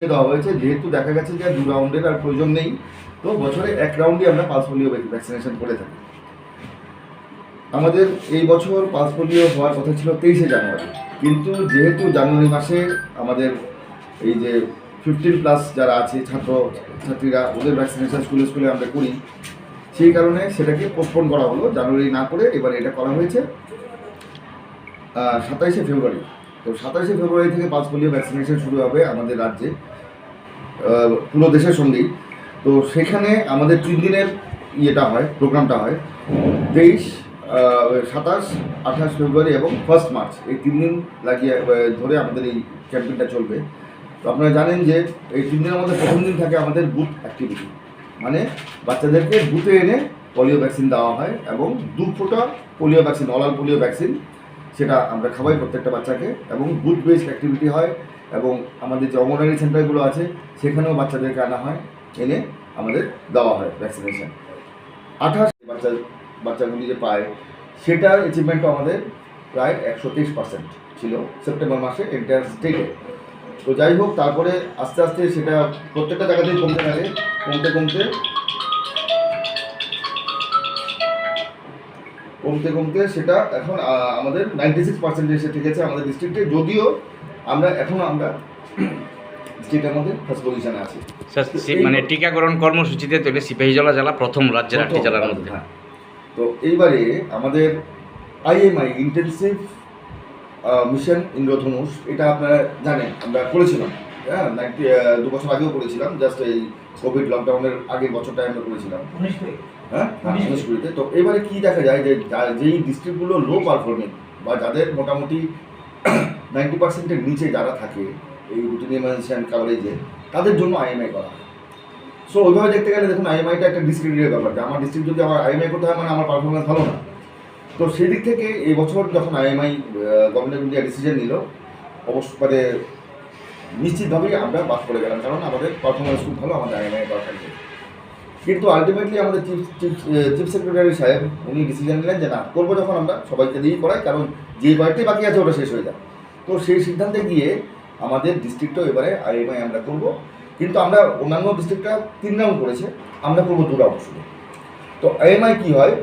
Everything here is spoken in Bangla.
দেওয়া হয়েছে, যেহেতু দেখা গেছে যে 2 রাউন্ডের আর প্রয়োজন নেই, তো বছরে 1 রাউন্ডই আমরা পালস পোলিও ভ্যাকসিনেশন করে থাকি। আমাদের এই বছর পালস পোলিও হওয়ার কথা ছিল 23শে জানুয়ারি, কিন্তু যেহেতু জানুয়ারি মাসে আমাদের এই যে 15+ যারা আছে ছাত্রীরা, ওদের ভ্যাকসিনেশন স্কুলে আমরা করি, সেই কারণে সেটাকে পোস্টপোন করা হলো, জানুয়ারি না করে এবার এটা করা হয়েছে 27শে ফেব্রুয়ারি। তো 27শে ফেব্রুয়ারি থেকে পালস পোলিও ভ্যাকসিনেশন শুরু হবে আমাদের রাজ্যে, পুরো দেশের সঙ্গেই। তো সেখানে আমাদের 3 দিনের ইয়েটা হয়, প্রোগ্রামটা হয় 23, 27, 28 ফেব্রুয়ারি এবং 1 মার্চ, এই 3 দিন লাগিয়ে ধরে আমাদের এই ক্যাম্পেইনটা চলবে। তো আপনারা জানেন যে এই 3 দিনের মধ্যে প্রথম দিন থাকে আমাদের বুথ অ্যাক্টিভিটি, মানে বাচ্চাদেরকে বুথে এনে পোলিও ভ্যাকসিন দেওয়া হয় এবং 2 ফোঁটা polio vaccine, oral polio vaccine, সেটা আমরা খাওয়াই প্রত্যেকটা বাচ্চাকে। এবং বুথ বেসড অ্যাক্টিভিটি হয় এবং আমাদের যে অঙ্গনওয়াড়ি সেন্টারগুলো আছে সেখানেও বাচ্চাদেরকে আনা হয়, এনে আমাদের দেওয়া হয় ভ্যাকসিনেশন। 28 বাচ্চাগুলি যে পায়, সেটার অ্যাচিভমেন্টও আমাদের প্রায় 123% ছিল সেপ্টেম্বর মাসে এন্টায়ার স্টেটে। তো যাই হোক, তারপরে আস্তে আস্তে সেটা প্রত্যেকটা জায়গাতেই কমতে থাকে, কমতে সেটা এখন আমাদের 96% এসে ঠেকেছে আমাদের ডিস্ট্রিক্টে, যদিও আমরা স্টেটের মধ্যে ফার্স্ট পজিশনে আছি। মানে টিকাকরণ কর্মসূচিতে তৈরি সিপাহীজলা জেলা প্রথম রাজ্যের 8টি জেলার মধ্যে। তো এইবারে আমাদের IMI ইন্টেনসিভ মিশন ইন্দ্রধনুষ, এটা আপনারা জানেন আমরা করেছিলাম, হ্যাঁ 2 বছর আগেও করেছিলাম, জাস্ট এই কোভিড লকডাউনের আগের বছরটায় আমরা করেছিলাম, হ্যাঁ 19-20-তে। তো এবারে কি দেখা যায় যে যেই ডিস্ট্রিক্টগুলো লো পারফর্মিং বা যাদের মোটামুটি 90%-এর নিচে যারা থাকে এই রুটিন ইমার্জেন্সি কাভারেজে, তাদের জন্য IMI করা হয়। সো ওইভাবে দেখতে গেলে দেখুন IMIটা একটা ডিসক্রিমিনেটের ব্যাপার, যে আমার ডিস্ট্রিক্ট যদি আমার IMI করতে হয় মানে আমার পারফরমেন্স ভালো না। তো সেই দিক থেকে এই বছর যখন IMI government of India decision নিল, অবশ্য মানে নিশ্চিতভাবেই আমরা বাদ করে গেলাম, কারণ আমাদের পারফরমেন্স খুব ভালো, আমাদের IMI দরকার নেই। কিন্তু আলটিমেটলি আমাদের চিফ সেক্রেটারি সাহেব উনি ডিসিশন নিলেন যে না, করবো যখন আমরা সবাইকে দিয়েই করাই, কারণ যে কয়েকটি বাকি আছে ওটা শেষ হয়ে যায়। তো সেই সিদ্ধান্তে গিয়ে আমাদের ডিস্ট্রিক্টও এবারে IMI আমরা করবো, কিন্তু আমরা অন্যান্য ডিস্ট্রিক্টটা 3 রাউন্ড করেছে, আমরা করবো 2 রাউন্ড শুধু। তো IMI কী হয়,